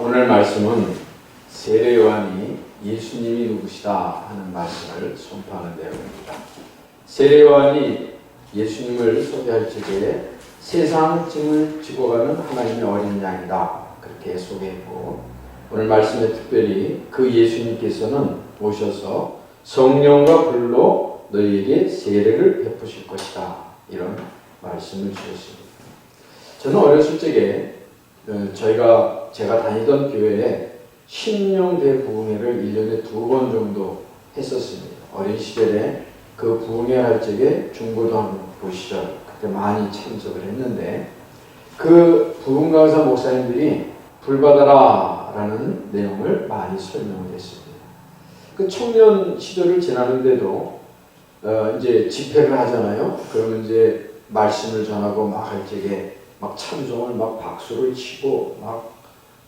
오늘 말씀은 세례요한이 예수님이 누구시다 하는 말씀을 선포하는 내용입니다. 세례요한이 예수님을 소개할 적에 세상 짐을 지고 가는 하나님의 어린 양이다 그렇게 소개했고, 오늘 말씀에 특별히 그 예수님께서는 오셔서 성령과 불로 너희에게 세례를 베푸실 것이다 이런 말씀을 주셨습니다. 저는 어렸을 적에 제가 다니던 교회에 신령대 부흥회를 1년에 2번 정도 했었습니다. 어린 시절에 그 부흥회 할 적에 중고등학교 시절 그때 많이 참석을 했는데, 그 부흥 강사 목사님들이 불받아라 라는 내용을 많이 설명을 했습니다. 그 청년 시절을 지나는데도 이제 집회를 하잖아요. 그러면 이제 말씀을 전하고 막 할 적에 막 찬송을 막 박수를 치고 막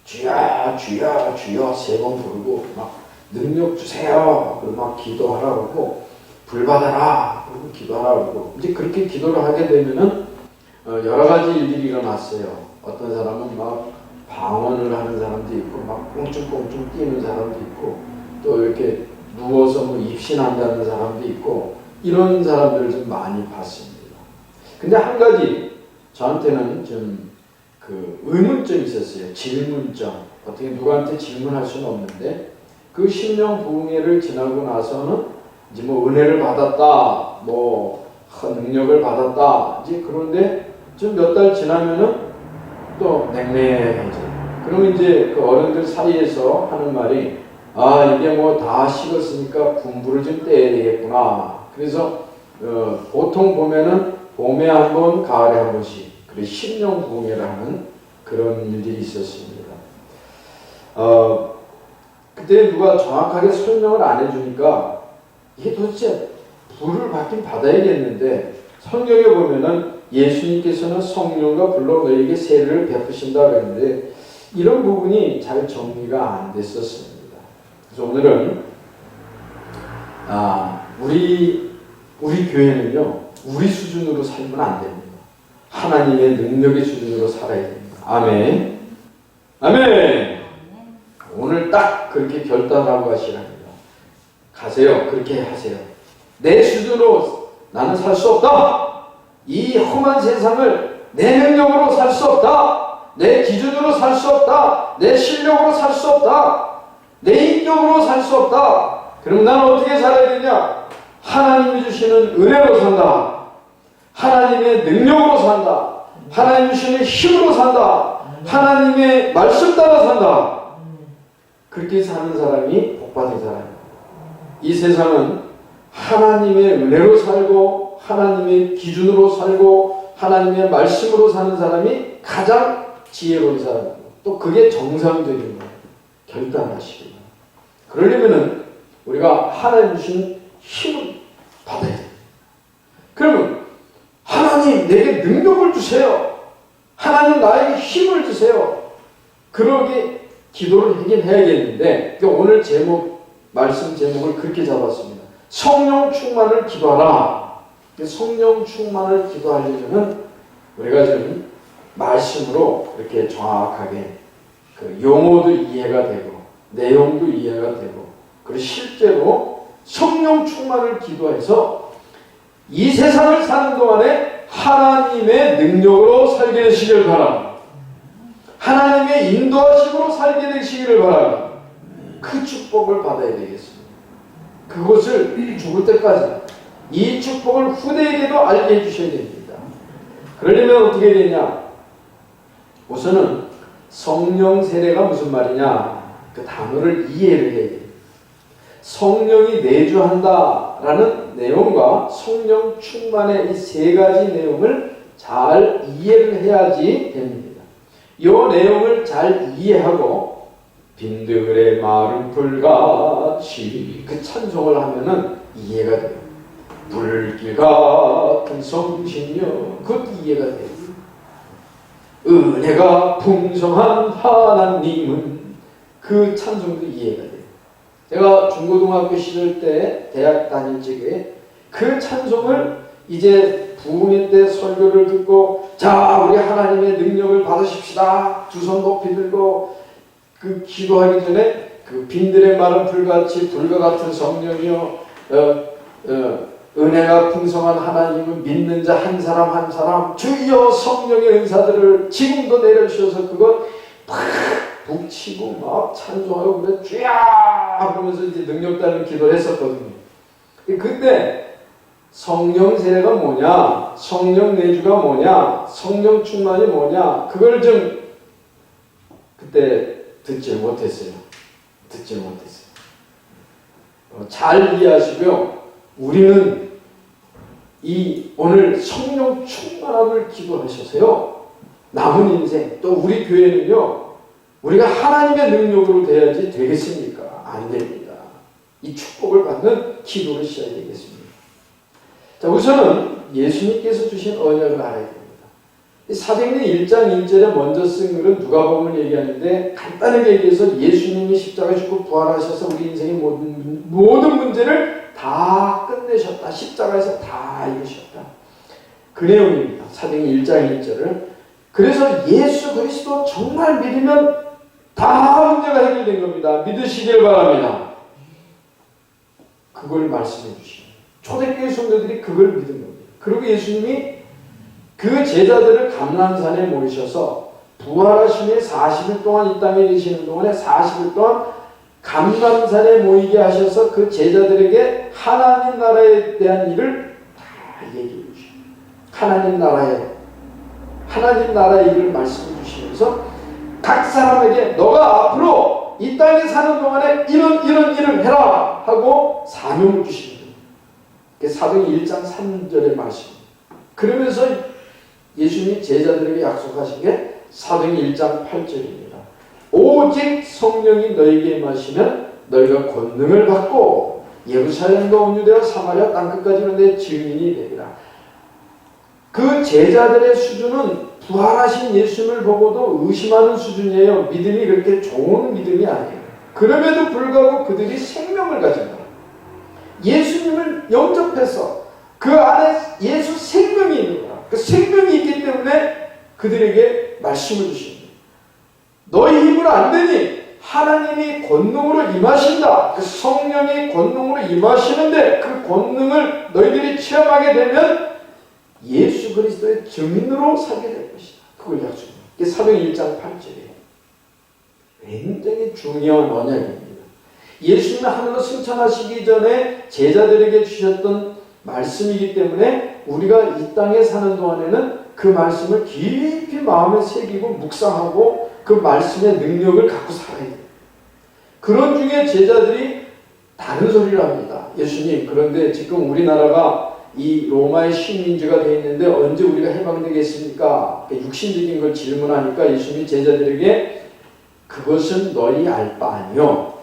주야 주야 주여 3번 부르고 막 능력 주세요 그리고 막 기도하라고 하고 불 받아라 그리고 기도하라고 하고, 이제 그렇게 기도를 하게 되면은 여러 가지 일들이 일어났어요. 어떤 사람은 막 방언을 하는 사람도 있고 막 꽁충꽁충 뛰는 사람도 있고, 또 이렇게 누워서 뭐 입신한다는 사람도 있고, 이런 사람들을 좀 많이 봤습니다. 근데 한 가지 저한테는 좀 그 의문점이 있었어요. 질문점. 어떻게 누구한테 질문할 수는 없는데, 그 신령 부흥회를 지나고 나서는 이제 뭐 은혜를 받았다, 뭐 능력을 받았다, 이제 그런데 좀 몇 달 지나면은 또 냉랭해져. 그러면 이제 그 어른들 사이에서 하는 말이, 이게 뭐 다 식었으니까 분부를 좀 떼야 되겠구나. 그래서 보통 보면은 봄에 한 번, 가을에 한 번씩 그리고 신령 부흥회를 하는 그런 일들이 있었습니다. 그때 누가 정확하게 설명을 안 해주니까 이게 도대체 불을 받긴 받아야겠는데, 성경에 보면은 예수님께서는 성령과 불로 너희에게 세례를 베푸신다 그랬는데 이런 부분이 잘 정리가 안 됐었습니다. 그래서 오늘은 우리 교회는요, 우리 수준으로 살면 안 됩니다. 하나님의 능력의 수준으로 살아야 됩니다. 아멘. 아멘. 오늘 딱 그렇게 결단하고 하시랍니다. 가세요. 그렇게 하세요. 내 수준으로 나는 살 수 없다. 이 험한 세상을 내 능력으로 살 수 없다. 내 기준으로 살 수 없다. 내 실력으로 살 수 없다. 내 인격으로 살 수 없다. 그럼 나는 어떻게 살아야 되냐? 하나님이 주시는 은혜로 산다. 하나님의 능력으로 산다. 하나님 주시는 힘으로 산다. 하나님의 말씀 따라 산다. 그렇게 사는 사람이 복받은 사람입니다. 이 세상은 하나님의 은혜로 살고 하나님의 기준으로 살고 하나님의 말씀으로 사는 사람이 가장 지혜로운 사람이고, 또 그게 정상적인 거예요. 결단하시기 바랍니다. 그러려면은 우리가 하나님 주신 힘을 받아야 돼요. 그러면 하나님 내게 능력을 주세요. 하나님 나에게 힘을 주세요. 그러게 기도를 하긴 해야겠는데, 오늘 말씀 제목을 그렇게 잡았습니다. 성령 충만을 기도하라. 성령 충만을 기도하려면 우리가 좀 말씀으로 이렇게 정확하게 그 용어도 이해가 되고 내용도 이해가 되고, 그리고 실제로 성령 충만을 기도해서 이 세상을 사는 동안에 하나님의 능력으로 살게 되시길 바랍니다. 하나님의 인도하심으로 살게 되시기를 바랍니다. 그 축복을 받아야 되겠습니다. 그것을 죽을 때까지 이 축복을 후대에게도 알게 해주셔야 됩니다. 그러려면 어떻게 되냐? 우선은 성령 세례가 무슨 말이냐? 그 단어를 이해를 해야 됩니다. 성령이 내주한다라는 내용과 성령 충만의 이 3가지 내용을 잘 이해를 해야지 됩니다. 이 내용을 잘 이해하고 빈들의 마른 불같이 그 찬송을 하면은 이해가 돼요. 불길 같은 성신여, 그것도 이해가 돼요. 은혜가 풍성한 하나님은, 그 찬송도 이해가 돼요. 제가 중고등학교 시절 때 대학 다닐 적에 그 찬송을 이제 부흥회 때 설교를 듣고 자 우리 하나님의 능력을 받으십시다. 두 손 높이 들고 그 기도하기 전에 그 빈들의 마른 불같이 불과 같은 성령이요 은혜가 풍성한 하나님을 믿는 자 한 사람 한 사람 주여 성령의 은사들을 지금도 내려주셔서 그거 팍 북치고 막 찬송하고 그래 주야 그러면서 이제 능력다는 기도를 했었거든요. 그때 성령 세례가 뭐냐, 성령 내주가 뭐냐, 성령 충만이 뭐냐, 그걸 좀 그때 듣지 못했어요. 잘 이해하시고요. 우리는 이 오늘 성령 충만함을 기도하셔서요. 남은 인생 또 우리 교회는요. 우리가 하나님의 능력으로 돼야지 되겠습니까? 안 됩니다. 이 축복을 받는 기도를 시작해야 되겠습니다. 자, 우선은 예수님께서 주신 언약을 알아야 됩니다. 사도행전 1장 1절에 먼저 쓴 글은 누가복음을 얘기하는데 간단하게 얘기해서 예수님이 십자가에 죽고 부활하셔서 우리 인생의 모든 문제를 다 끝내셨다. 십자가에서 다 이루셨다. 그 내용입니다. 사도행전 1장 1절을. 그래서 예수 그리스도 정말 믿으면 다 문제가 해결된 겁니다. 믿으시길 바랍니다. 그걸 말씀해 주시고 초대교회 성도들이 그걸 믿은 겁니다. 그리고 예수님이 그 제자들을 감람산에 모이셔서 부활하신 후에 40일 동안 이 땅에 계시는 동안에 40일 동안 감람산에 모이게 하셔서 그 제자들에게 하나님 나라에 대한 일을 다 얘기해 주십니다. 하나님 나라의 일을 말씀해 주시면서 각 사람에게 너가 앞으로 이 땅에 사는 동안에 이런 일을 해라 하고 사명을 주십니다. 그게 사도행전 1장 3절의 말씀입니다. 그러면서 예수님이 제자들에게 약속하신 게 사도행전 1장 8절입니다. 오직 성령이 너에게 임하시면 너희가 권능을 받고 예루살렘과 온 유대와 사마리아 땅끝까지 내 증인이 되리라. 그 제자들의 수준은 부활하신 예수님을 보고도 의심하는 수준이에요. 믿음이 그렇게 좋은 믿음이 아니에요. 그럼에도 불구하고 그들이 생명을 가진 거예요. 예수님을 영접해서 그 안에 예수 생명이 있는 거야. 그 생명이 있기 때문에 그들에게 말씀을 주십니다. 너희 힘으로 안 되니 하나님이 권능으로 임하신다. 그 성령이 권능으로 임하시는데 그 권능을 너희들이 체험하게 되면 예수 그리스도의 증인으로 살게 될 것이다. 그걸 약속합니다. 이게 사도행전 1장 8절이에요. 굉장히 중요한 언약입니다. 예수님을 하늘로 승천하시기 전에 제자들에게 주셨던 말씀이기 때문에 우리가 이 땅에 사는 동안에는 그 말씀을 깊이 마음에 새기고 묵상하고 그 말씀의 능력을 갖고 살아야 돼요. 그런 중에 제자들이 다른 소리를 합니다. 예수님, 그런데 지금 우리나라가 이 로마의 식민지가 되어 있는데 언제 우리가 해방되겠습니까? 육신적인 걸 질문하니까 예수님이 제자들에게 그것은 너희 알 바 아니요.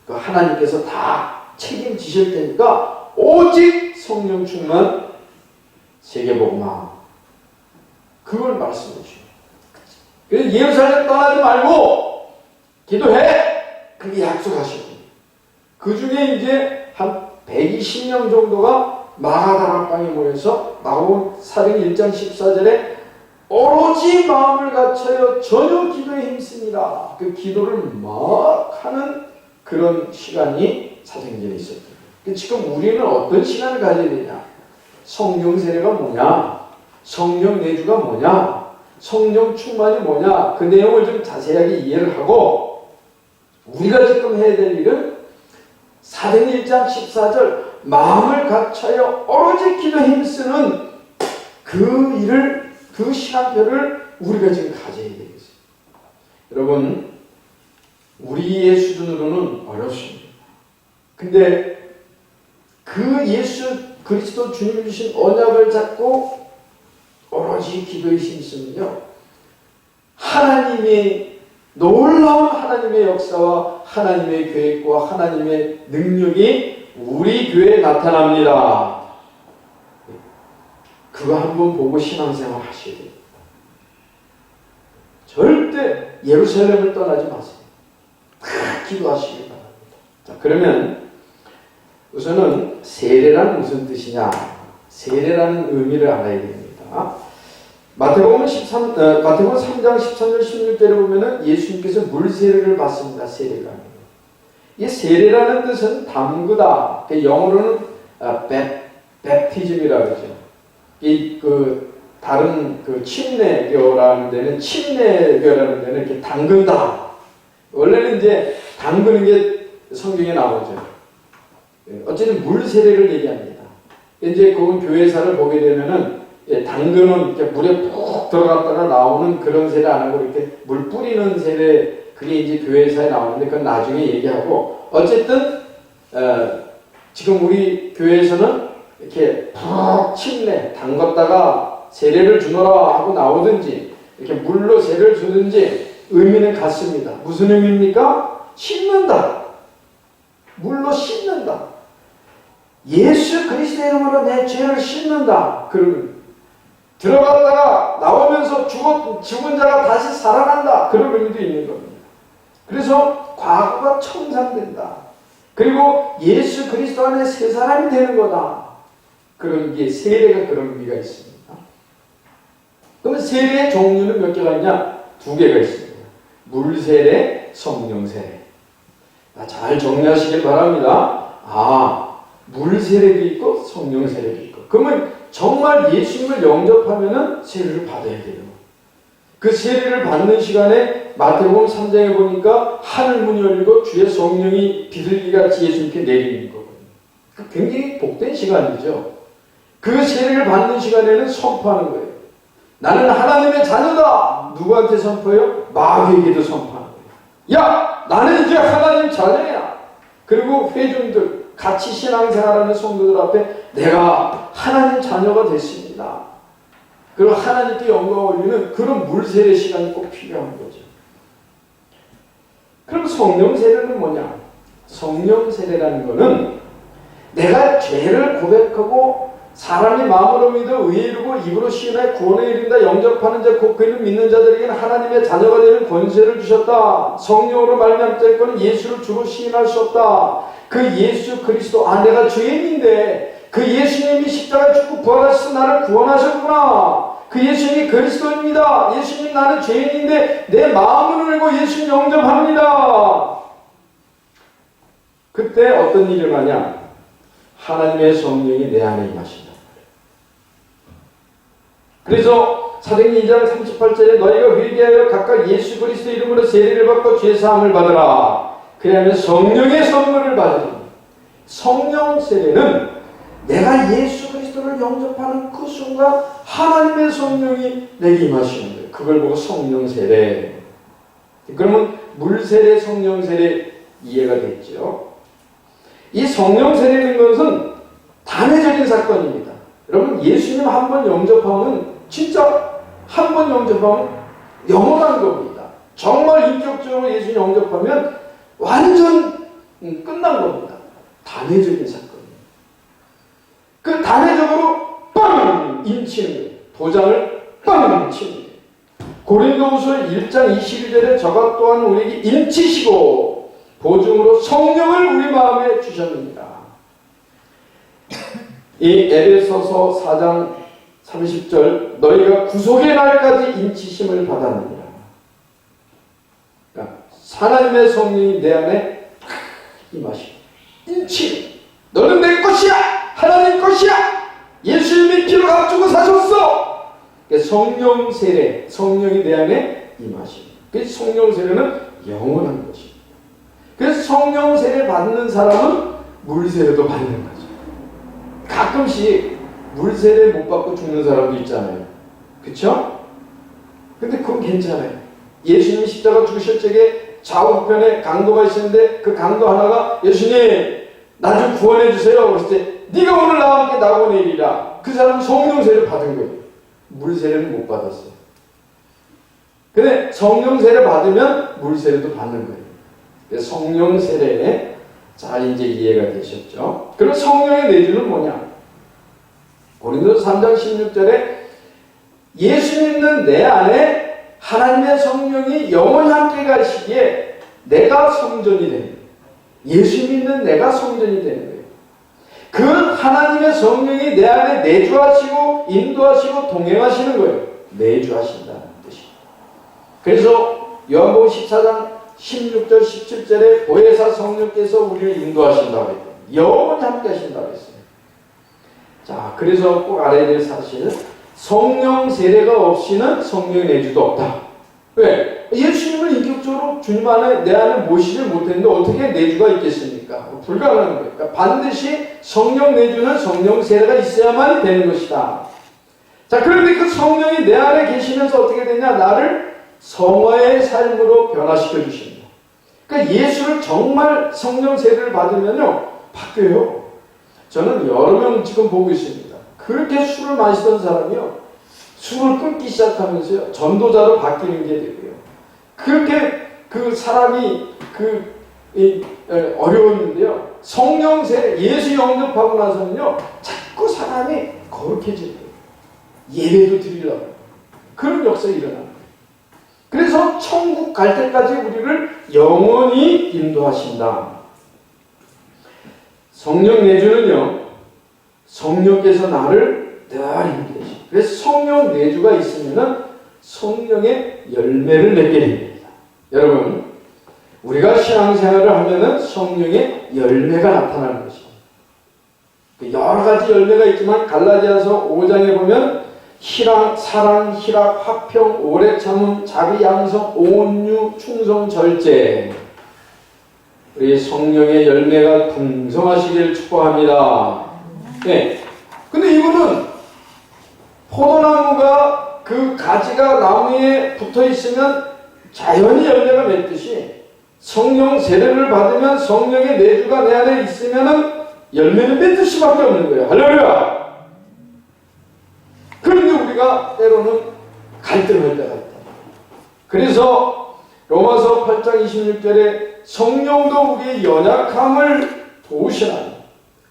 그 하나님께서 다 책임지실 테니까 오직 성령 충만 세계복음화. 그걸 말씀해 주십니다. 그래서 예루살렘 떠나지 말고 기도해. 그게 약속하시고 그 중에 이제 한 120명 정도가 마가다락방에 모여서 마가복음 사도행전 1장 14절에 오로지 마음을 갖춰요 전혀 기도에 힘씁니다. 그 기도를 막 하는 그런 시간이 사도행전에 있었다. 지금 우리는 어떤 시간을 가져야 되냐? 성령 세례가 뭐냐? 성령 내주가 뭐냐? 성령 충만이 뭐냐? 그 내용을 좀 자세하게 이해를 하고 우리가 지금 해야 될 일은 사도행전 1장 14절 마음을 갖춰요 오로지 기도에 힘쓰는 그 일을 그 시간표를 우리가 지금 가져야 되겠어요. 여러분 우리의 수준으로는 어렵습니다. 근데 그 예수 그리스도 주님 주신 언약을 잡고 오로지 기도에 힘쓰면요 하나님의 놀라운 하나님의 역사와 하나님의 계획과 하나님의 능력이 우리 교회에 나타납니다. 그거 한번 보고 신앙생활 하셔야 돼요. 절대 예루살렘을 떠나지 마세요. 기도하시기 바랍니다. 자, 그러면 우선은 세례란 무슨 뜻이냐? 세례라는 의미를 알아야 됩니다. 마태복음 3장 13절 16절에 보면은 예수님께서 물 세례를 받습니다. 세례가. 이 세례라는 뜻은 담그다. 영어로는 뵙티즘이라고 그러죠. 다른 침례교라는 데는 침례교라는 데는 이렇게 담근다. 원래는 이제 담그는 게 성경에 나오죠. 어쨌든 물 세례를 얘기합니다. 이제 그 교회사를 보게 되면은 담그는 이렇게 물에 푹 들어갔다가 나오는 그런 세례 안 하고 이렇게 물 뿌리는 세례, 그게 이제 교회사에 나오는데 그건 나중에 얘기하고, 어쨌든 지금 우리 교회에서는 이렇게 푹 침례 담갔다가 세례를 주노라 하고 나오든지 이렇게 물로 세례를 주든지 의미는 같습니다. 무슨 의미입니까? 씻는다. 물로 씻는다. 예수 그리스도의 이름으로 내 죄를 씻는다. 그런 들어갔다가 나오면서 죽은 자가 다시 살아난다. 그런 의미도 있는 겁니다. 그래서 과거가 청산된다. 그리고 예수 그리스도 안에 새 사람이 되는 거다. 그런 게 세례가 그런 의미가 있습니다. 그러면 세례의 종류는 몇 개가 있냐? 2개가 있습니다. 물세례, 성령세례. 잘 정리하시길 바랍니다. 물세례도 있고 성령세례도 있고. 그러면 정말 예수님을 영접하면은 세례를 받아야 돼요. 그 세례를 받는 시간에 마태복음 3장에 보니까 하늘문이 열리고 주의 성령이 비둘기같이 예수님께 내리는 거거든요. 굉장히 복된 시간이죠. 그 세례를 받는 시간에는 선포하는 거예요. 나는 하나님의 자녀다. 누구한테 선포해요? 마귀에게도 선포하는 거예요. 야, 나는 이제 하나님 자녀야. 그리고 회중들, 같이 신앙생활하는 성도들 앞에 내가 하나님 자녀가 됐습니다. 그리고 하나님께 영광 올리는 그런 물세례 시간이 꼭 필요한 거죠. 그럼 성령세례는 뭐냐? 성령세례라는 거는 내가 죄를 고백하고 사람이 마음으로 믿어 의에 이르고 입으로 시인하여 구원에 이른다. 영접하는 자 곧 그를 믿는 자들에게는 하나님의 자녀가 되는 권세를 주셨다. 성령으로 말미암자에게는 예수를 주로 시인할 수 없다. 그 예수 그리스도, 내가 죄인인데 그 예수님이 십자가에 죽고 부활하셔서 나를 구원하셨구나. 그 예수님이 그리스도입니다. 예수님, 나는 죄인인데 내 마음을 열고 예수님 영접합니다. 그때 어떤 일이 일어나냐? 하나님의 성령이 내 안에 임하신다. 그래서 사도행전 2장 38절에 너희가 회개하여 각각 예수 그리스도 이름으로 세례를 받고 죄 사함을 받으라. 그러면 성령의 선물을 받으라. 성령 세례는 내가 예수 그리스도를 영접하는 그 순간 하나님의 성령이 내게 임하시는 거예요. 그걸 보고 성령 세례. 그러면 물 세례, 성령 세례 이해가 됐죠? 이 성령 세례는 것은 단회적인 사건입니다. 여러분, 예수님 한 번 영접하면 진짜 한 번 영접하면 영원한 겁니다. 정말 인격적으로 예수님 영접하면 완전 끝난 겁니다. 단회적인 사건입니다. 그 단회적으로 빵! 인치는 거예요. 도장을 빵! 치는 거예요. 고린도후서 1장 22절에 저가 또한 우리에게 인치시고 보증으로 성령을 우리 마음에 주셨느니라. 이 에베소서 4장 30절 너희가 구속의 날까지 인치심을 받았느니라. 그러니까 하나님의 성령이 내 안에 임하시고 인치. 너는 내 것이야. 하나님 것이야. 예수님이 피로 값주고 사셨어. 성령 세례, 성령이 내 안에 임하시고. 그래서 성령 세례는 영원한 것입니다. 그래서 성령 세례 받는 사람은 물 세례도 받는 거죠. 가끔씩 물 세례 못 받고 죽는 사람도 있잖아요. 그렇죠? 근데 그건 괜찮아요. 예수님이 십자가 죽으실 적에 좌우편에 강도가 있었는데 그 강도 하나가 예수님 나 좀 구원해 주세요. 그랬을 때 네가 오늘 나와 함께 나고 내리라. 그 사람은 성령 세례 받은 거예요. 물 세례는 못 받았어요. 근데 성령 세례 받으면 물 세례도 받는 거예요. 성령 세례에 잘 이제 이해가 되셨죠? 그럼 성령의 내주는 뭐냐? 고린도서 3장 16절에 예수 믿는 내 안에 하나님의 성령이 영원히 함께 가시기에 내가 성전이 되는 거예요. 예수 믿는 내가 성전이 되는 거예요. 그 하나님의 성령이 내 안에 내주하시고 인도하시고 동행하시는 거예요. 내주하신다는 뜻입니다. 그래서 요한복음 14장 16절 17절에 보혜사 성령께서 우리를 인도하신다고 했어요. 영원히 함께 하신다고 했어요. 자, 그래서 꼭 알아야 될 사실은 성령 세례가 없이는 성령의 내주도 없다. 왜? 예수님을 인격적으로 주님 안에 내 안에 모시지 못했는데 어떻게 내주가 있겠습니까? 불가능한 거예요. 그러니까 반드시 성령 내주는 성령 세례가 있어야만 되는 것이다. 자, 그런데 그 성령이 내 안에 계시면서 어떻게 되냐? 나를 성화의 삶으로 변화시켜 주십니다. 그러니까 예수를 정말 성령 세례를 받으면요 바뀌어요. 저는 여러 명 지금 보고 있습니다. 그렇게 술을 마시던 사람이요 술을 끊기 시작하면서요 전도자로 바뀌는 게 되고요. 그렇게 그 사람이 어려웠는데요 성령 세례 예수 영접하고 나서는요 자꾸 사람이 거룩해지는 거예요. 예배도 드리려고 그런 역사가 일어나는 거예요. 그래서 천국 갈 때까지 우리를 영원히 인도하신다. 성령 내주는요 성령께서 나를 늘 인도하십니다. 그래서 성령 내주가 있으면 성령의 열매를 맺게 됩니다. 여러분 우리가 신앙생활을 하면 성령의 열매가 나타나는 것입니다. 여러 가지 열매가 있지만 갈라디아서 5장에 보면 희락, 사랑, 희락, 화평, 오래 참음, 자비, 양성, 온유, 충성, 절제. 우리 성령의 열매가 풍성하시길 축복합니다. 네. 근데 이거는 포도나무가 그 가지가 나무에 붙어 있으면 자연히 열매가 맺듯이 성령 세례를 받으면 성령의 내주가 내 안에 있으면 열매는 맺을 수밖에 없는 거예요. 할렐루야! 그런데 우리가 때로는 갈등할 때가 있다. 그래서 로마서 8장 26절에 성령도 우리의 연약함을 도우시나니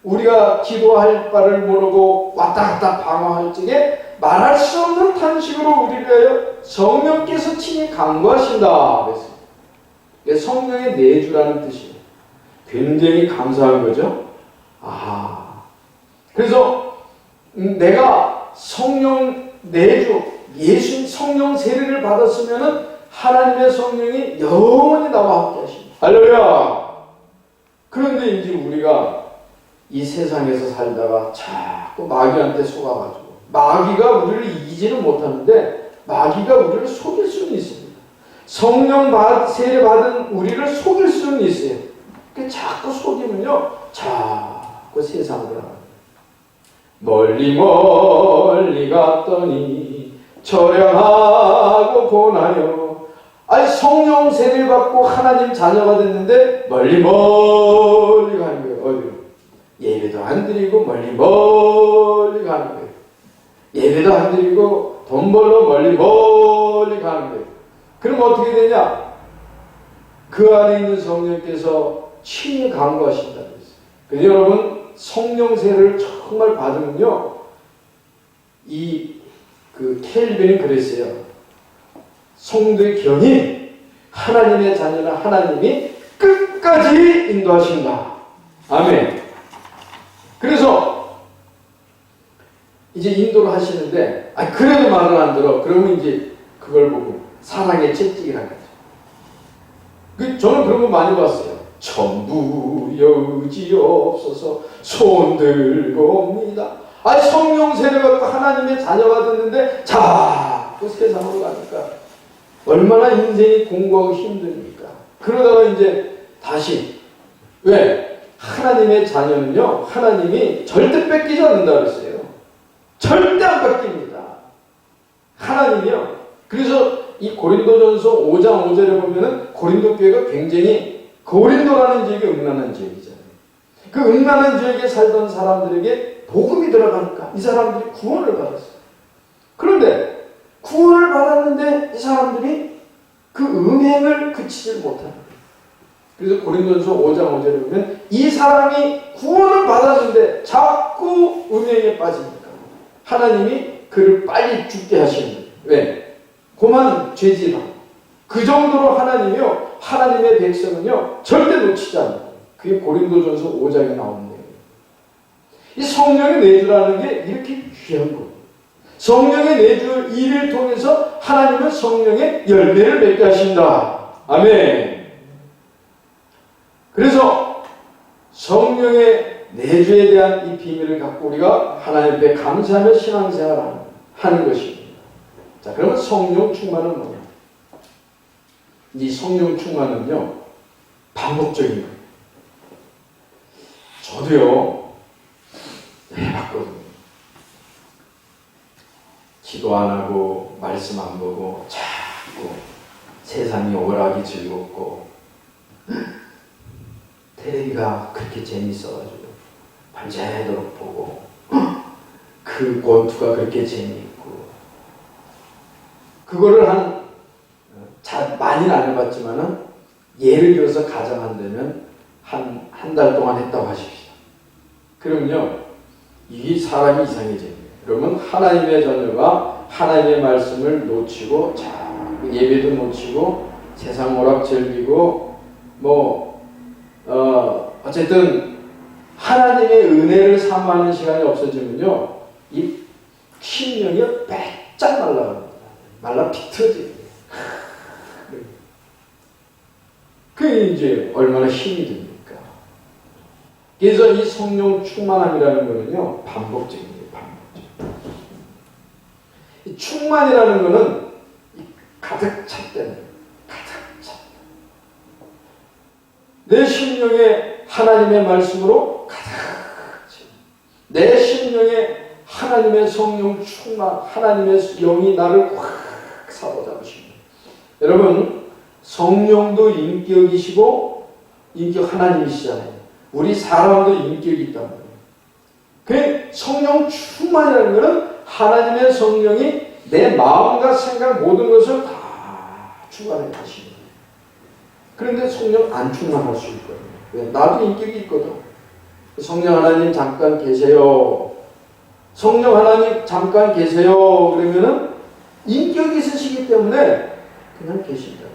우리가 기도할 바를 모르고 왔다 갔다 방황할 적에 말할 수 없는 탄식으로 우리를 위하여 성령께서 친히 간구하신다. 그래서 성령의 내주라는 뜻이에요. 굉장히 감사한 거죠. 그래서 내가 성령 내주, 예수 성령 세례를 받았으면은 하나님의 성령이 영원히 나와 함께 하십니다. 할렐루야! 그런데 이제 우리가 이 세상에서 살다가 자꾸 마귀한테 속아가지고 마귀가 우리를 이기지는 못하는데 마귀가 우리를 속일 수는 있습니다. 성령 세례 받은 우리를 속일 수는 있어요. 자꾸 속이면요 자꾸 세상으로 나갑니다. 멀리 멀리 갔더니 처량하고 고나요. 아니 성령 세례를 받고 하나님 자녀가 됐는데 멀리 멀리 가는 거예요. 어디로? 예배도 안 드리고 멀리 멀리 가는 거예요. 예배도 안 드리고 돈 벌러 멀리 멀리 가는 거예요. 그럼 어떻게 되냐? 그 안에 있는 성령께서 친히 간구하신다고 했어요. 그래서 여러분 성령 세례를 정말 받으면요 켈빈이 그랬어요. 성도의 경이 하나님의 자녀는 하나님이 끝까지 인도하신다. 아멘. 그래서 이제 인도를 하시는데 그래도 말을 안 들어. 그러면 이제 그걸 보고 사랑의 채찍이라는 거죠. 저는 그런 거 많이 봤어요. 전부 여지없어서 손들고 옵니다. 성령 세례 받고 하나님의 자녀가 됐는데 자꾸 세상으로 가니까 얼마나 인생이 공부하고 힘듭니까? 그러다가 이제 다시 왜? 하나님의 자녀는요 하나님이 절대 뺏기지 않는다 그랬어요. 절대 안 뺏깁니다. 하나님이요. 그래서 이 고린도전서 5장 5절에 보면은 고린도 교회가 굉장히 고린도라는 지역이 음란한 지역이잖아요. 그 음란한 지역에 살던 사람들에게 복음이 들어가니까 이 사람들이 구원을 받았어요. 그런데 구원을 받았는데 이 사람들이 그 음행을 그치지 못하는 거예요. 그래서 고린도전서 5장 5절에 보면 이 사람이 구원을 받았는데 자꾸 음행에 빠지니까 하나님이 그를 빨리 죽게 하시는 거예요. 왜? 고만 죄지라. 그 정도로 하나님이요 하나님의 백성은요 절대 놓치지 않아요. 그게 고린도전서 5장에 나오는 거예요. 이 성령의 내주라는 게 이렇게 귀한 거예요. 성령의 내주 일을 통해서 하나님은 성령의 열매를 맺게 하신다. 아멘. 그래서 성령의 내주에 대한 이 비밀을 갖고 우리가 하나님 앞에 감사하며 신앙생활을 하는 것입니다. 자, 그러면 성령 충만은 뭐냐? 이 성령 충만은요, 반복적인 거예요. 저도요, 해봤거든요. 기도 안 하고, 말씀 안 보고, 자꾸 세상이 오락이 즐겁고, 텔레비가 그렇게 재밌어가지고, 밤새도록 보고, 그 권투가 그렇게 재미있고, 그거를 많이는 안 해봤지만은, 예를 들어서 가정한다면, 한 달 동안 했다고 하십시오. 그러면요, 이 사람이 이상해져요. 그러면 하나님의 자녀가 하나님의 말씀을 놓치고, 예배도 놓치고, 세상 오락 즐기고, 어쨌든, 하나님의 은혜를 사모하는 시간이 없어지면요, 이 심령이 빼짝 말라갑니다. 말라 비틀어져요. 그게 이제 얼마나 힘이 듭니까? 그래서 이 성령 충만함이라는 거는요, 반복적인 거예요, 반복적. 이 충만이라는 거는 가득 찼다는 거예요. 가득 찼다. 내 심령에 하나님의 말씀으로 가득 찼다. 내 심령에 하나님의 성령 충만, 하나님의 영이 나를 확 사로잡으십니다. 여러분, 성령도 인격이시고 인격 하나님이시잖아요. 우리 사람도 인격이 있단 말이에요. 그 성령 충만이라는 것은 하나님의 성령이 내 마음과 생각 모든 것을 다 주관해 가시는 거예요. 그런데 성령 안 충만할 수 있거든요. 왜? 나도 인격이 있거든. 성령 하나님 잠깐 계세요. 성령 하나님 잠깐 계세요. 그러면은 인격이 있으시기 때문에 그냥 계신다.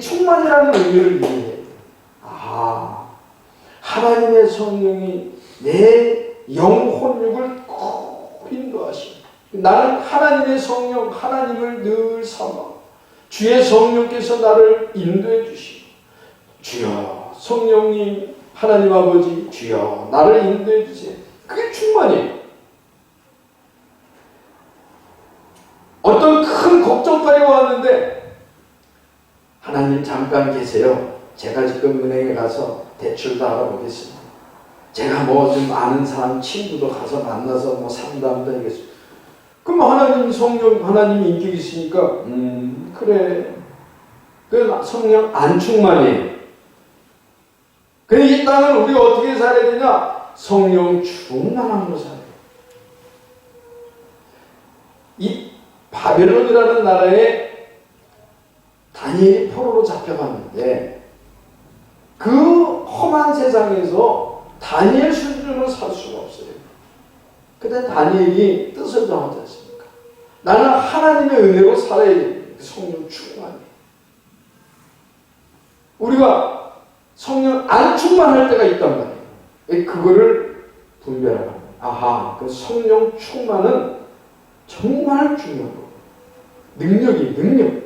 충만이라는 의미를 이해해요. 하나님의 성령이 내 영혼육을 꼭 인도하시고, 나는 하나님의 성령, 하나님을 늘 삼아 주의 성령께서 나를 인도해 주시고, 주여 성령님 하나님 아버지 주여 나를 인도해 주세요. 그게 충만이에요. 어떤 큰 걱정거리가 왔는데 하나님 잠깐 계세요. 제가 지금 은행에 가서 대출도 알아보겠습니다. 제가 좀 아는 사람 친구도 가서 만나서 상담도 하겠습니다. 그럼 하나님 성령 하나님 인격이 있으니까 그래. 그 성령 안 충만해. 그래 이 땅을 우리가 어떻게 살아야 되냐? 성령 충만함으로 살아야 돼. 이 바벨론이라는 나라에 다니엘이 포로로 잡혀갔는데 그 험한 세상에서 다니엘 수준으로 살 수가 없어요. 그때 다니엘이 뜻을 정하지 않습니까? 나는 하나님의 은혜로 살아야 됩니다. 성령 충만해. 우리가 성령 안 충만할 때가 있단 말이에요. 그거를 분별하라. 그 성령 충만은 정말 중요한 거예요. 능력.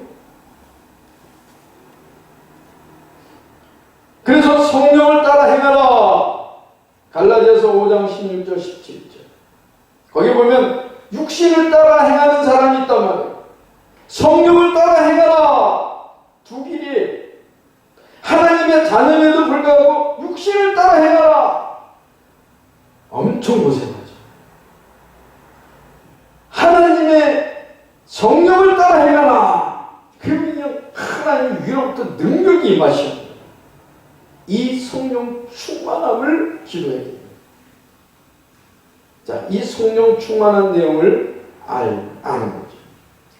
그래서 성령을 따라 행하라. 갈라디아서 5장 16절 17절. 거기 보면 육신을 따라 행하는 사람이 있단 말이에요. 성령을 따라 행하라. 두 길이. 하나님의 자녀임에도 불구하고 육신을 따라 행하라. 엄청 고생하죠. 하나님의 성령을 따라 행하라. 그러면 하나님 위로부터 능력이 임하십니다. 이 성령 충만함을 기도해야 됩니다. 자, 이 성령 충만한 내용을 아는 거죠.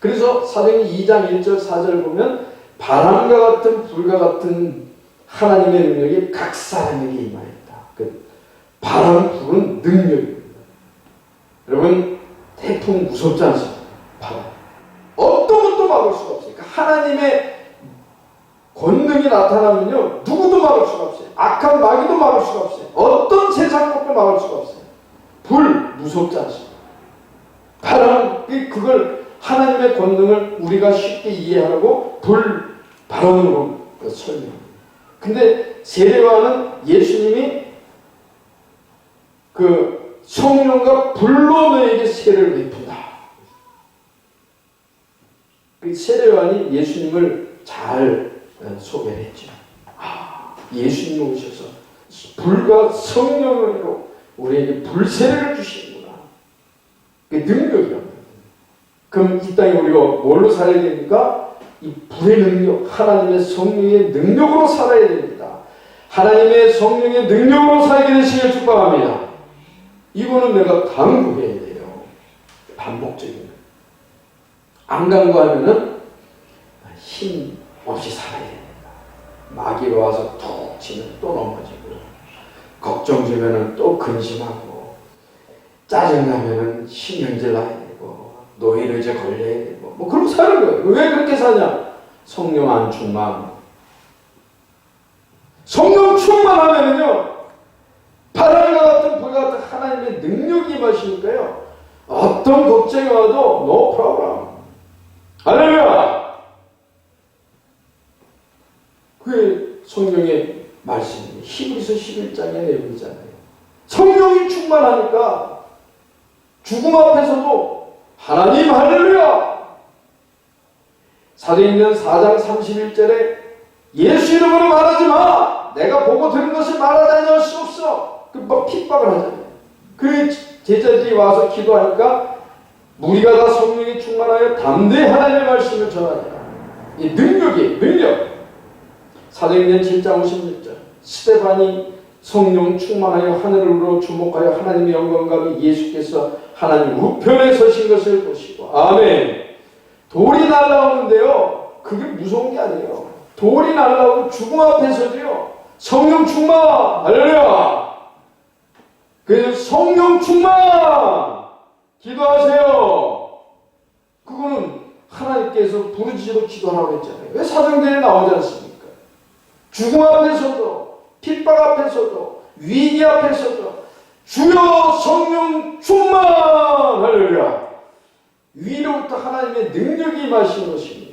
그래서 사도행전 2장 1절 4절 보면 바람과 같은 불과 같은 하나님의 능력이 각 사람에게 임하였다. 그 바람, 불은 능력입니다. 여러분 태풍 무섭지 않습니까? 바람. 어떤 것도 막을 수가 없으니까 하나님의 권능이 나타나면요 누구도 어둠도 막을 수가 없어요. 악한 마귀도 막을 수가 없어요. 어떤 세상 것도 막을 수가 없어요. 불 무섭지 않습니다. 바람 그걸 하나님의 권능을 우리가 쉽게 이해하라고 불 발언으로 설명합니다. 근데 세례요한은 예수님이 그 성령과 불로 너에게 세례를 베푼다. 그 세례요한이 예수님을 잘 소개를 했죠. 예수님이 오셔서 불과 성령으로 우리에게 불세례를 주시는구나. 그 능력이랍니다. 그럼 이 땅에 우리가 뭘로 살아야 됩니까? 이 불의 능력, 하나님의 성령의 능력으로 살아야 됩니다. 하나님의 성령의 능력으로 살게 되시길 축복합니다. 이거는 내가 강구해야 돼요. 반복적인 거. 안 강구하면은 힘 없이 살아야 됩니다. 마귀가 와서 툭 치면 또 넘어지고, 걱정 주면은 또 근심하고, 짜증나면은 신경질 나야 되고, 노이로제 걸려야 되고, 뭐 그러고 사는 거예요. 왜 그렇게 사냐? 성령 안 충만. 성령 충만하면은요, 바람과 같은 불 같은 하나님의 능력이 임하시니까요, 어떤 걱정이 와도 no problem. 할렐루야! 그게 성령의 말씀입니다. 히브리서 11장의 내용이잖아요. 성령이 충만하니까 죽음 앞에서도 하나님 할렐루야! 사도행전 4장 31절에 예수 이름으로 말하지 마! 내가 보고 들은 것을 말하지 않을 수 없어! 그 핍박을 하잖아요. 그 제자들이 와서 기도하니까 우리가 다 성령이 충만하여 담대히 하나님의 말씀을 전하니라. 이 능력. 사도행전 7장 56절 스데반이 성령 충만하여 하늘으로 주목하여 하나님의 영광감이 예수께서 하나님 우편에 서신 것을 보시고 아멘. 돌이 날라오는데요, 그게 무서운 게 아니에요. 돌이 날라오고 죽음 앞에서도요, 성령 충만! 할렐루야! 그래서 성령 충만! 기도하세요! 그거는 하나님께서 부르짖어 기도하라고 했잖아요. 왜 사도행전에 나오지 않습니까? 죽음 앞에서도, 핍박 앞에서도, 위기 앞에서도 주여 성령 충만! 할렐루야! 위로부터 하나님의 능력이 임하신 것입니다.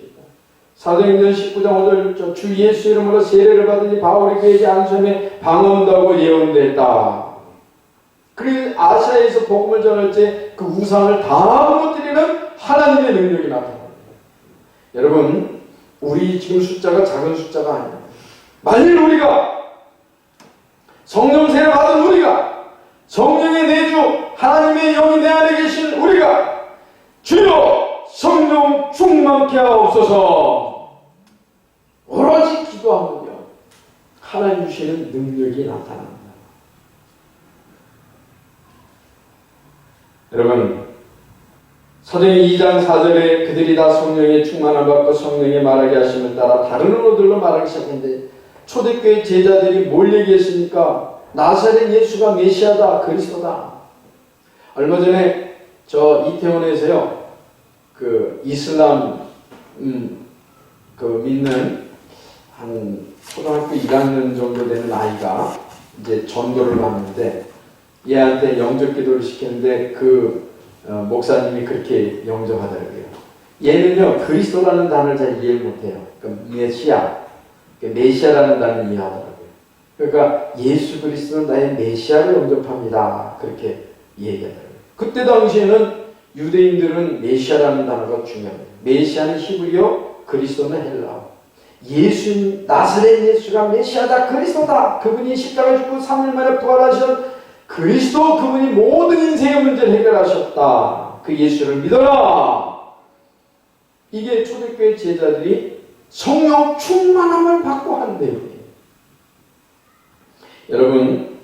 사도행전 19장 5절 주 예수 이름으로 세례를 받으니 바울이 그에게 안수함에 방언다고 예언됐다. 그리고 아시아에서 복음을 전할 때 그 우상을 다 무너뜨리는 하나님의 능력이 나타납니다. 여러분, 우리 지금 숫자가 작은 숫자가 아닙니다. 만일 우리가 성령 세례 받은 우리가 성령의 내주 하나님의 영이 내 안에 계신 우리가 주여 성령 충만케 하옵소서 오로지 기도하면요 하나님 주시는 능력이 나타납니다. 여러분, 사도행전 2장 4절에 그들이 다 성령의 충만함을 받고 성령의 말하게 하심을 따라 다른 언어들로 말하기 시작했는데 초대교회 제자들이 뭘 얘기했습니까? 나사렛 예수가 메시아다, 그리스도다. 얼마 전에 저 이태원에서요, 그 이슬람 그 믿는 한 초등학교 1학년 정도 되는 아이가 이제 전도를 받는데 얘한테 영접 기도를 시켰는데 그 목사님이 그렇게 영접하더라고요. 얘는요 그리스도라는 단어를 잘 이해를 못해요. 그러니까 메시아라는 단어를 이해하더라고요. 그러니까 예수 그리스도는 나의 메시아를 영접합니다. 그렇게 얘기하더라고요. 그때 당시에는 유대인들은 메시아라는 단어가 중요합니다. 메시아는 히브리어, 그리스도는 헬라어. 예수, 나사렛 예수가 메시아다, 그리스도다. 그분이 십자가 죽고 3일 만에 부활하신 그리스도, 그분이 모든 인생의 문제를 해결하셨다. 그 예수를 믿어라. 이게 초대교회 제자들이 성령 충만함을 받고 한 내용이에요. 여러분,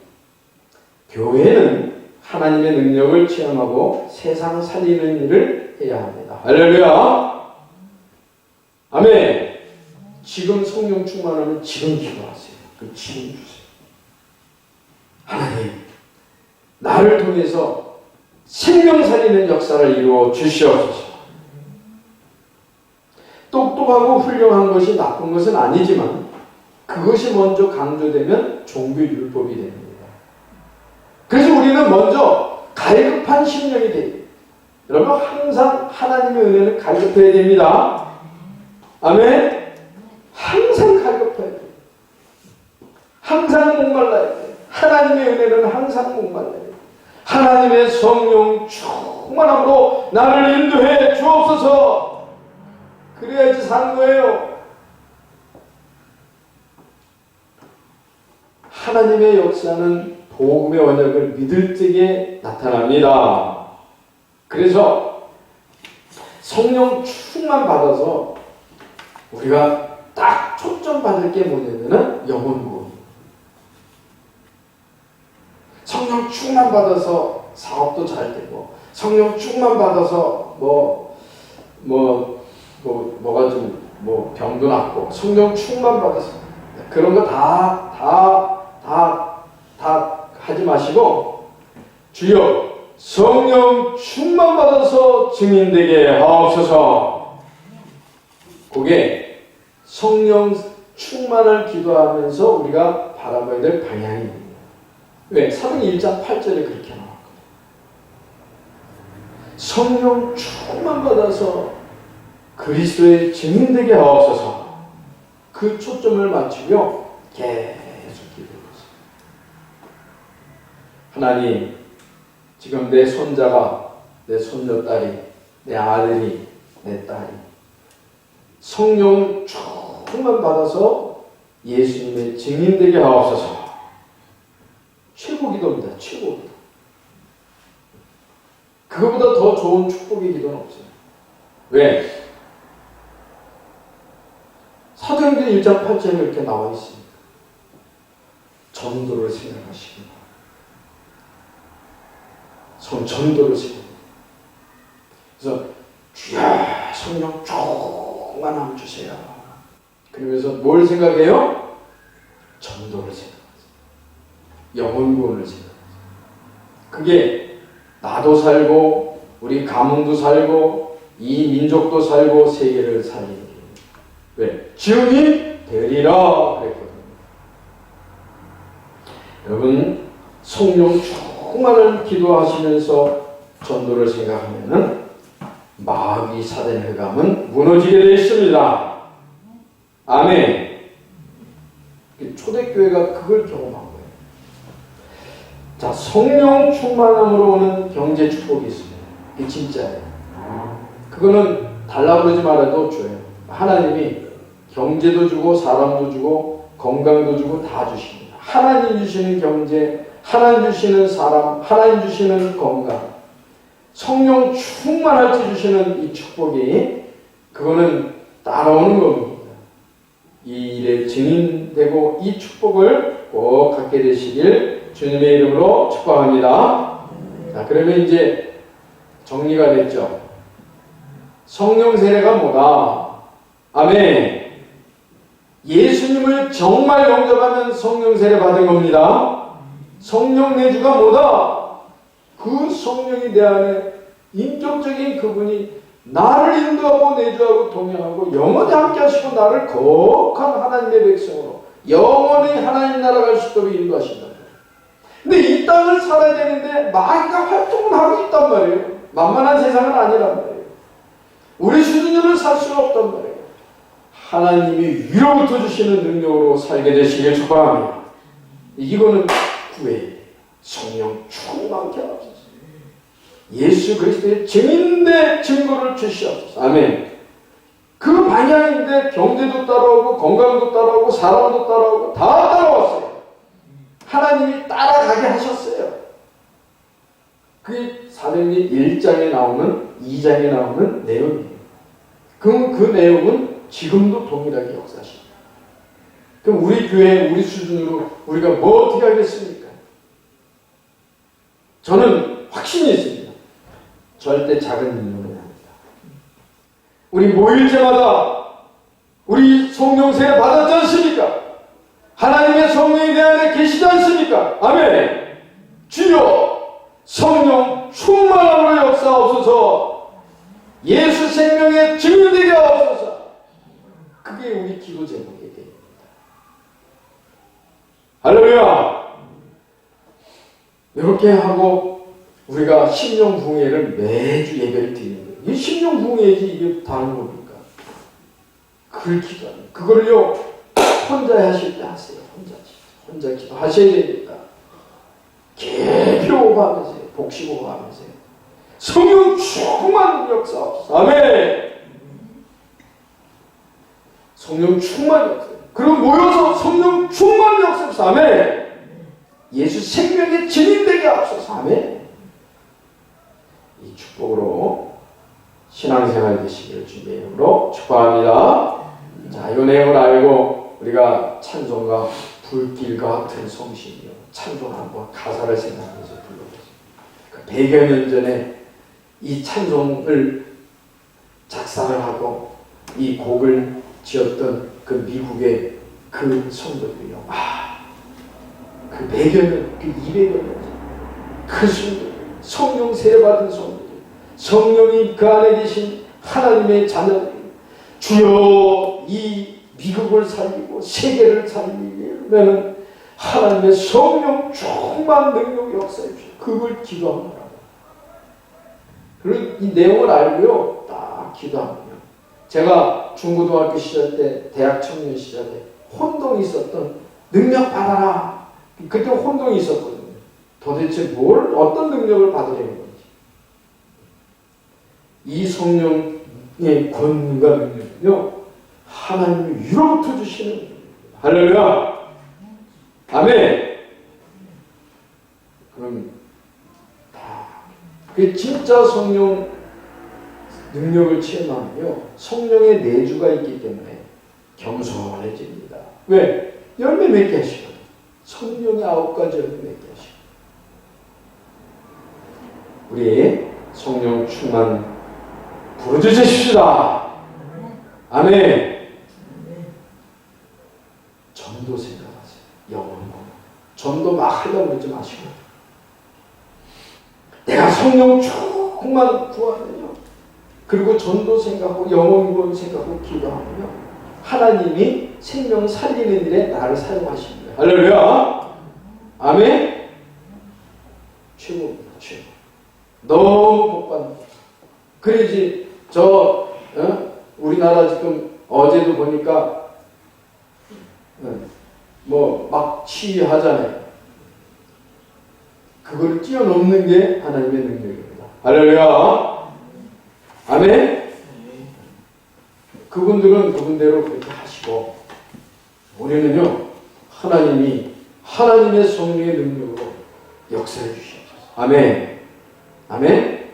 교회는 하나님의 능력을 체험하고 세상을 살리는 일을 해야 합니다. 할렐루야. 아멘. 지금 성령 충만하면 지금 기도하세요. 그 지금 주세요. 하나님, 나를 통해서 생명 살리는 역사를 이루어 주시옵소서. 똑똑하고 훌륭한 것이 나쁜 것은 아니지만 그것이 먼저 강조되면 종교율법이 됩니다. 그래서 우리는 먼저 갈급한 심령이 돼요. 여러분 항상 하나님의 은혜는 갈급해야 됩니다. 아멘. 항상 갈급해야 돼요. 항상 목말라야 돼요. 하나님의 은혜는 항상 목말라야 돼요. 하나님의 성령 충만함으로 나를 인도해 주옵소서. 그래야지 사는 거예요. 하나님의 역사는 복음의 언약을 믿을 적에 나타납니다. 그래서 성령 충만 받아서 우리가 딱 초점 받을 게 뭐냐면은 영혼 구원. 성령 충만 받아서 사업도 잘 되고, 성령 충만 받아서 뭐가 좀 병도 낫고, 성령 충만 받아서 그런 거 다 하지 마시고, 주여 성령 충만 받아서 증인되게 하옵소서. 그게 성령 충만을 기도하면서 우리가 바라봐야 될 방향입니다. 왜? 사도행 1장 8절에 그렇게 나왔거든요. 성령 충만 받아서 그리스도의 증인되게 하옵소서. 그 초점을 맞추며 계속 기도했어요. 하나님, 지금 내 손자가, 내 손녀딸이, 내 아들이, 내 딸이 성령 충만 받아서 예수님의 증인되게 하옵소서. 최고 기도입니다. 최고 기도. 그거보다 더 좋은 축복의 기도는 없어요. 왜? 사도행전 1장 8절에 이렇게 나와 있습니다. 전도를 생각하시기 바랍니다. 전도를 생각합니다. 그래서 주여 성령 충만함 주세요. 그러면서 뭘 생각해요? 전도를 생각해요. 영혼 구원을 생각해요. 그게 나도 살고 우리 가문도 살고 이 민족도 살고 세계를 살리는 게 왜? 증인이 되리라 그랬거든요. 여러분 성령 충만을 기도하시면서 전도를 생각하면은 마귀 사단의 흑암은 무너지게 되어 있습니다. 아멘. 초대교회가 그걸 경험한 거예요. 자, 성령 충만함으로 오는 경제 축복이 있습니다. 그게 진짜예요. 그거는 달라고 그러지 말아도 줘요. 하나님이 경제도 주고 사람도 주고 건강도 주고 다 주십니다. 하나님 주시는 경제, 하나님 주시는 사람, 하나님 주시는 건강, 성령 충만할 때 주시는 이 축복이 그거는 따라오는 겁니다. 이 일에 증인되고 이 축복을 꼭 갖게 되시길 주님의 이름으로 축복합니다. 자, 그러면 이제 정리가 됐죠. 성령 세례가 뭐다? 아멘. 예수님을 정말 영접하면 성령 세례 받은 겁니다. 성령 내주가 뭐다? 그 성령이 내 안에 인격적인 그분이 나를 인도하고 내주하고 동행하고 영원히 함께 하시고 나를 거룩한 하나님의 백성으로 영원히 하나님 나라 갈 수 있도록 인도하신다. 근데 이 땅을 살아야 되는데 마귀가 활동을 하고 있단 말이에요. 만만한 세상은 아니란 말이에요. 우리 수준으로 살 수는 없단 말이에요. 하나님이 위로부터 주시는 능력으로 살게 되시길 축복합니다. 이거는 구해예요. 성령 충만케 하옵소서. 예수 그리스도의 증인된 증거를 주시옵소서. 아멘. 그 방향인데 경제도 따라오고 건강도 따라오고 사람도 따라오고 다 따라왔어요. 하나님이 따라가게 하셨어요. 그게 사도행전 1장에 나오는 2장에 나오는 내용이에요. 그럼 그 내용은 지금도 동일하게 역사하십니다. 그럼 우리 교회 우리 수준으로 우리가 뭐 어떻게 하겠습니까? 저는 확신이 있습니다. 절대 작은 일로는 아닙니다. 우리 모일 때마다 우리 성령 세례 받았지 않습니까? 하나님의 성령이 내 안에 계시지 않습니까? 아멘. 주여 성령 충만함으로 역사하옵소서. 예수 생명의 증인되게 하옵소서. 그게 우리 기도 제목이 됩니다. 할렐루야! 이렇게 하고 우리가 심령부흥회를 매주 예배를 드리는 거예요. 이 심령부흥회지 이게 다른 겁니까? 그걸 기도하는 그거를요 혼자 하실 때 하세요. 혼자 기도하셔야 됩니다. 깊이 호흡하면서 복식 호흡하면서 성령 충만 역사. 아멘. 성령 충만 역사. 그럼 모여서 성령 충만 역사. 아멘. 예수 생명의 증인되게 하소서. 아멘. 이 축복으로 신앙생활 되시기를 주님의 이름으로 축복합니다. 자, 이 내용을 알고 우리가 찬송가 불길 같은 성심이요. 찬송 한번 가사를 생각하면서 불러보세요. 그 100여 년 전에 이 찬송을 작사를 하고 이 곡을 지었던 그 미국의 그 성도들이요. 그 100여 년, 그 200여 년 그 성도들, 성령 세례받은 성도들, 성령이 그 안에 계신 하나님의 자녀들, 주여 이 미국을 살리고 세계를 살리려면 하나님의 성령 충만 능력 역사해 주시오. 그걸 기도합니다. 그리고 이 내용을 알고요, 딱 기도합니다. 제가 중고등학교 시절 때, 대학 청년 시절에 혼동이 있었던 능력 받아라. 그때 혼동이 있었거든요. 도대체 어떤 능력을 받으려는 건지. 이 성령의 권능과 능력은요, 하나님이 위로부터 주시는 능력입니다. 할렐루야! 아멘! 그럼 그 진짜 성령 능력을 체험하면요, 성령의 내주가 있기 때문에 겸손해집니다. 왜? 열매 맺게 하시거든요. 성령의 9가지 열매 맺게 하시고. 우리 성령 충만 부르짖으십시다. 아멘. 전도 생각하세요. 영원 전도 막 하려고 그러지 마시고, 내가 성령 충만 구하면요, 그리고 전도 생각하고 영원 구원 생각하고 기도하면요, 하나님이 생명 살리는 일에 나를 사용하십니다. 할렐루야. 아멘. 최고입니다. 최고. 너무 복받는. 그러지 우리나라 지금 어제도 보니까 뭐 막 시위하잖아요. 그걸 뛰어넘는 게 하나님의 능력입니다. 할렐루야. 아멘. 그분들은 그분대로 그렇게 하시고, 우리는요, 하나님의 성령의 능력으로 역사해 주시옵소서. 아멘. 아멘.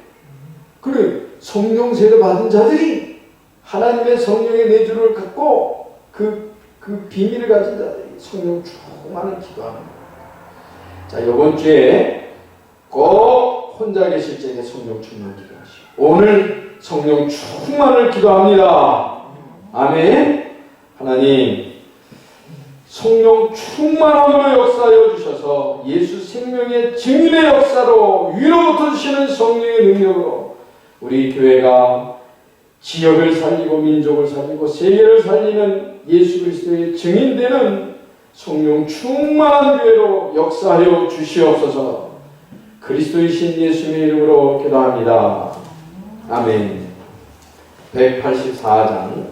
그래, 성령 세례 받은 자들이 하나님의 성령의 내주를 갖고 그 비밀을 가진 자들이 성령 충만을 기도하는 거예요. 자, 이번 주에 꼭 혼자 계실 적에 성령 충만 기도하시고, 오늘 성령 충만을 기도합니다. 아멘. 하나님, 성령 충만함으로 역사하여 주셔서 예수 생명의 증인의 역사로 위로부터 주시는 성령의 능력으로 우리 교회가 지역을 살리고 민족을 살리고 세계를 살리는 예수 그리스도의 증인되는 성령 충만한 교회로 역사하여 주시옵소서. 그리스도이신 예수님의 이름으로 기도합니다. 아멘. 184장